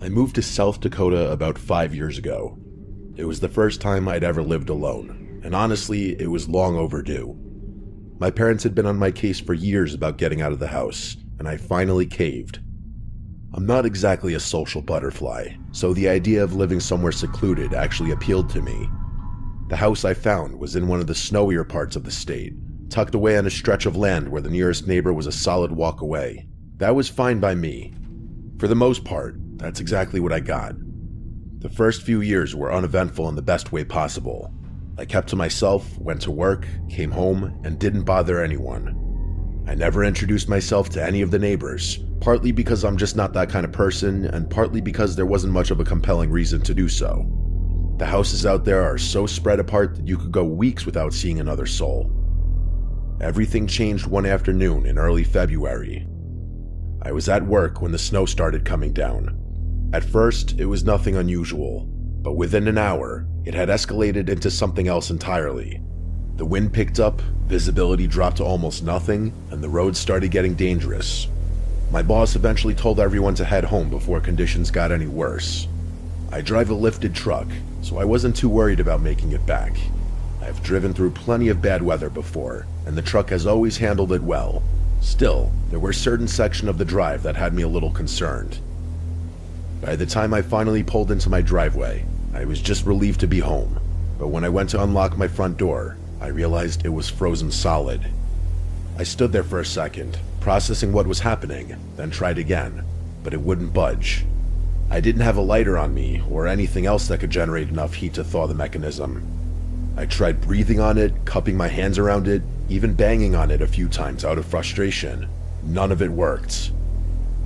I moved to South Dakota about 5 years ago. It was the first time I'd ever lived alone, and honestly, it was long overdue. My parents had been on my case for years about getting out of the house, and I finally caved. I'm not exactly a social butterfly, so the idea of living somewhere secluded actually appealed to me. The house I found was in one of the snowier parts of the state, tucked away on a stretch of land where the nearest neighbor was a solid walk away. That was fine by me. For the most part, that's exactly what I got. The first few years were uneventful in the best way possible. I kept to myself, went to work, came home, and didn't bother anyone. I never introduced myself to any of the neighbors, partly because I'm just not that kind of person, and partly because there wasn't much of a compelling reason to do so. The houses out there are so spread apart that you could go weeks without seeing another soul. Everything changed one afternoon in early February. I was at work when the snow started coming down. At first, it was nothing unusual, but within an hour, it had escalated into something else entirely. The wind picked up, visibility dropped to almost nothing, and the roads started getting dangerous. My boss eventually told everyone to head home before conditions got any worse. I drive a lifted truck, so I wasn't too worried about making it back. I've driven through plenty of bad weather before, and the truck has always handled it well. Still, there were certain sections of the drive that had me a little concerned. By the time I finally pulled into my driveway, I was just relieved to be home, but when I went to unlock my front door, I realized it was frozen solid. I stood there for a second, processing what was happening, then tried again, but it wouldn't budge. I didn't have a lighter on me or anything else that could generate enough heat to thaw the mechanism. I tried breathing on it, cupping my hands around it, even banging on it a few times out of frustration. None of it worked.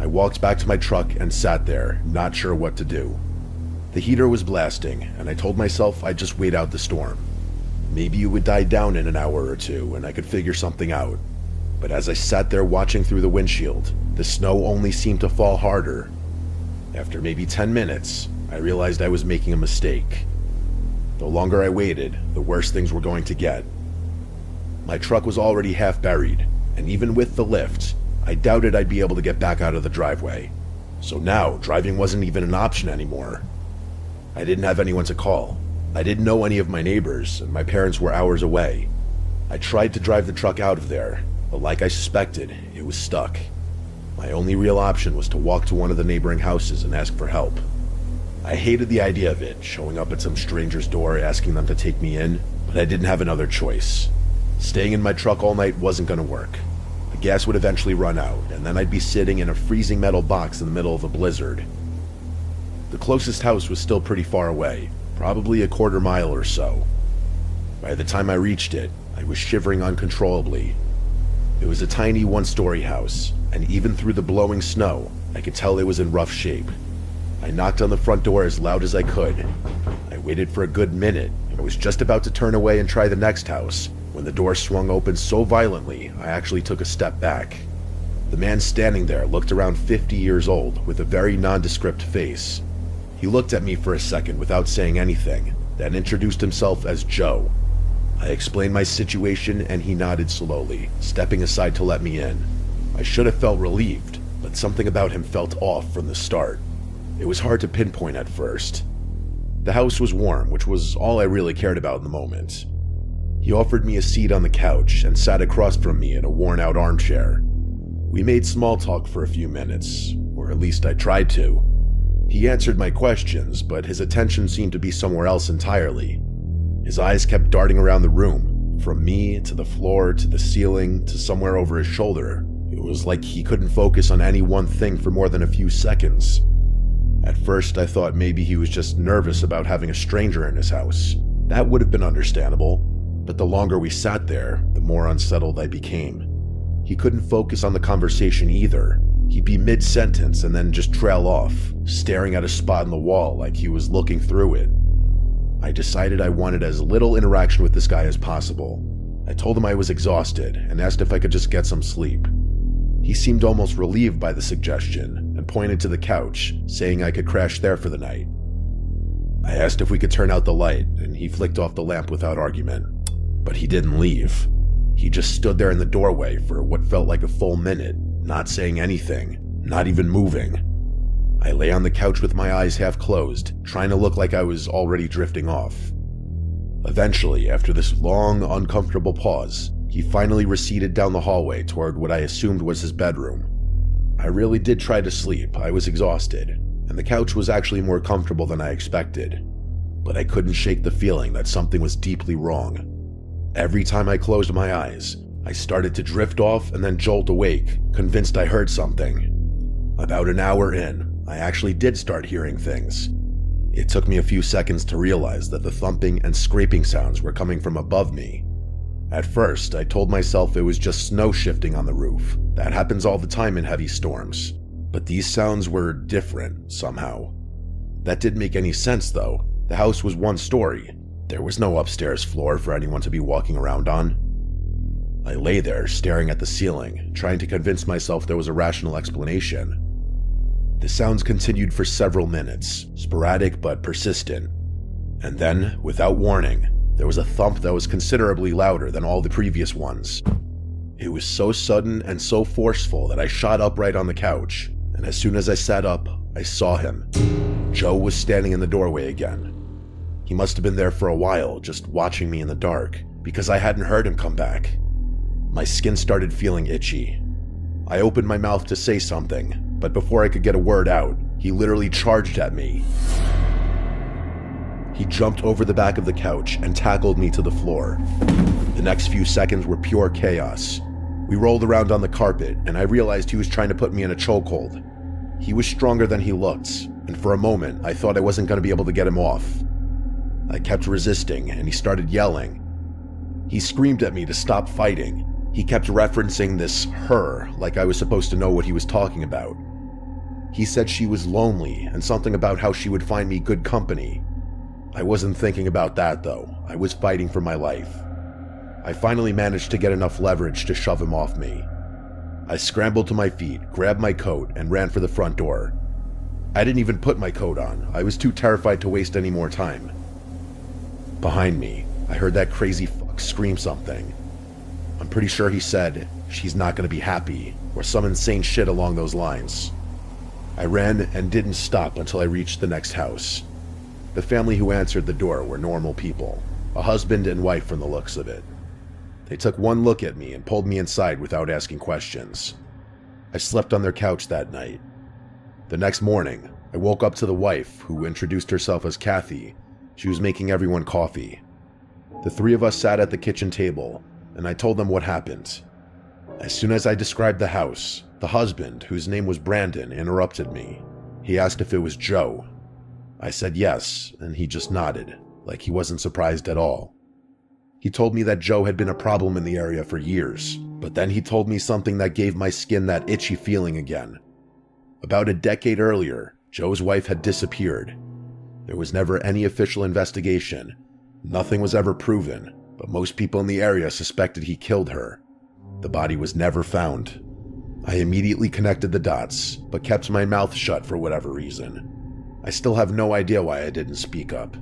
I walked back to my truck and sat there, not sure what to do. The heater was blasting, and I told myself I'd just wait out the storm. Maybe it would die down in an hour or two and I could figure something out. But as I sat there watching through the windshield, the snow only seemed to fall harder. After maybe 10 minutes, I realized I was making a mistake. The longer I waited, the worse things were going to get. My truck was already half buried, and even with the lift, I doubted I'd be able to get back out of the driveway. So now, driving wasn't even an option anymore. I didn't have anyone to call. I didn't know any of my neighbors, and my parents were hours away. I tried to drive the truck out of there, but like I suspected, it was stuck. My only real option was to walk to one of the neighboring houses and ask for help. I hated the idea of it, showing up at some stranger's door asking them to take me in, but I didn't have another choice. Staying in my truck all night wasn't going to work. The gas would eventually run out, and then I'd be sitting in a freezing metal box in the middle of a blizzard. The closest house was still pretty far away, probably a quarter mile or so. By the time I reached it, I was shivering uncontrollably. It was a tiny one-story house, and even through the blowing snow, I could tell it was in rough shape. I knocked on the front door as loud as I could. I waited for a good minute, and was just about to turn away and try the next house, when the door swung open so violently I actually took a step back. The man standing there looked around 50 years old, with a very nondescript face. He looked at me for a second without saying anything, then introduced himself as Joe. I explained my situation and he nodded slowly, stepping aside to let me in. I should have felt relieved, but something about him felt off from the start. It was hard to pinpoint at first. The house was warm, which was all I really cared about in the moment. He offered me a seat on the couch and sat across from me in a worn-out armchair. We made small talk for a few minutes, or at least I tried to. He answered my questions, but his attention seemed to be somewhere else entirely. His eyes kept darting around the room, from me to the floor to the ceiling to somewhere over his shoulder. It was like he couldn't focus on any one thing for more than a few seconds. At first, I thought maybe he was just nervous about having a stranger in his house. That would have been understandable, but the longer we sat there, the more unsettled I became. He couldn't focus on the conversation either. He'd be mid-sentence and then just trail off, staring at a spot in the wall like he was looking through it. I decided I wanted as little interaction with this guy as possible. I told him I was exhausted and asked if I could just get some sleep. He seemed almost relieved by the suggestion and pointed to the couch, saying I could crash there for the night. I asked if we could turn out the light, and he flicked off the lamp without argument. But he didn't leave. He just stood there in the doorway for what felt like a full minute, not saying anything, not even moving. I lay on the couch with my eyes half closed, trying to look like I was already drifting off. Eventually, after this long, uncomfortable pause, he finally receded down the hallway toward what I assumed was his bedroom. I really did try to sleep. I was exhausted, and the couch was actually more comfortable than I expected. But I couldn't shake the feeling that something was deeply wrong. Every time I closed my eyes, I started to drift off and then jolt awake, convinced I heard something. About an hour in, I actually did start hearing things. It took me a few seconds to realize that the thumping and scraping sounds were coming from above me. At first, I told myself it was just snow shifting on the roof. That happens all the time in heavy storms. But these sounds were different, somehow. That didn't make any sense, though. The house was one story. There was no upstairs floor for anyone to be walking around on. I lay there, staring at the ceiling, trying to convince myself there was a rational explanation. The sounds continued for several minutes, sporadic but persistent. And then, without warning, there was a thump that was considerably louder than all the previous ones. It was so sudden and so forceful that I shot upright on the couch, and as soon as I sat up, I saw him. Joe was standing in the doorway again. He must have been there for a while, just watching me in the dark, because I hadn't heard him come back. My skin started feeling itchy. I opened my mouth to say something, but before I could get a word out, he literally charged at me. He jumped over the back of the couch and tackled me to the floor. The next few seconds were pure chaos. We rolled around on the carpet, and I realized he was trying to put me in a chokehold. He was stronger than he looked, and for a moment, I thought I wasn't going to be able to get him off. I kept resisting, and he started yelling. He screamed at me to stop fighting. He kept referencing this her, like I was supposed to know what he was talking about. He said she was lonely, and something about how she would find me good company. I wasn't thinking about that, though. I was fighting for my life. I finally managed to get enough leverage to shove him off me. I scrambled to my feet, grabbed my coat, and ran for the front door. I didn't even put my coat on. I was too terrified to waste any more time. Behind me, I heard that crazy fuck scream something. I'm pretty sure he said, "She's not gonna be happy," or some insane shit along those lines. I ran and didn't stop until I reached the next house. The family who answered the door were normal people, a husband and wife from the looks of it. They took one look at me and pulled me inside without asking questions. I slept on their couch that night. The next morning, I woke up to the wife, who introduced herself as Kathy. She was making everyone coffee. The three of us sat at the kitchen table, and I told them what happened. As soon as I described the house, the husband, whose name was Brandon, interrupted me. He asked if it was Joe. I said yes, and he just nodded, like he wasn't surprised at all. He told me that Joe had been a problem in the area for years, but then he told me something that gave my skin that itchy feeling again. About a decade earlier, Joe's wife had disappeared. There was never any official investigation. Nothing was ever proven, but most people in the area suspected he killed her. The body was never found. I immediately connected the dots, but kept my mouth shut for whatever reason. I still have no idea why I didn't speak up.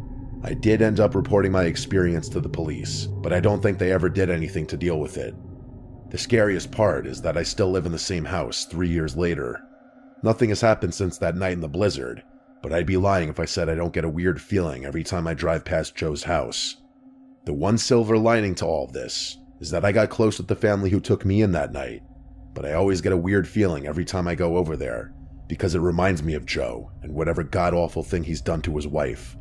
I did end up reporting my experience to the police, but I don't think they ever did anything to deal with it. The scariest part is that I still live in the same house 3 years later. Nothing has happened since that night in the blizzard, but I'd be lying if I said I don't get a weird feeling every time I drive past Joe's house. The one silver lining to all of this is that I got close with the family who took me in that night, but I always get a weird feeling every time I go over there, because it reminds me of Joe and whatever god-awful thing he's done to his wife.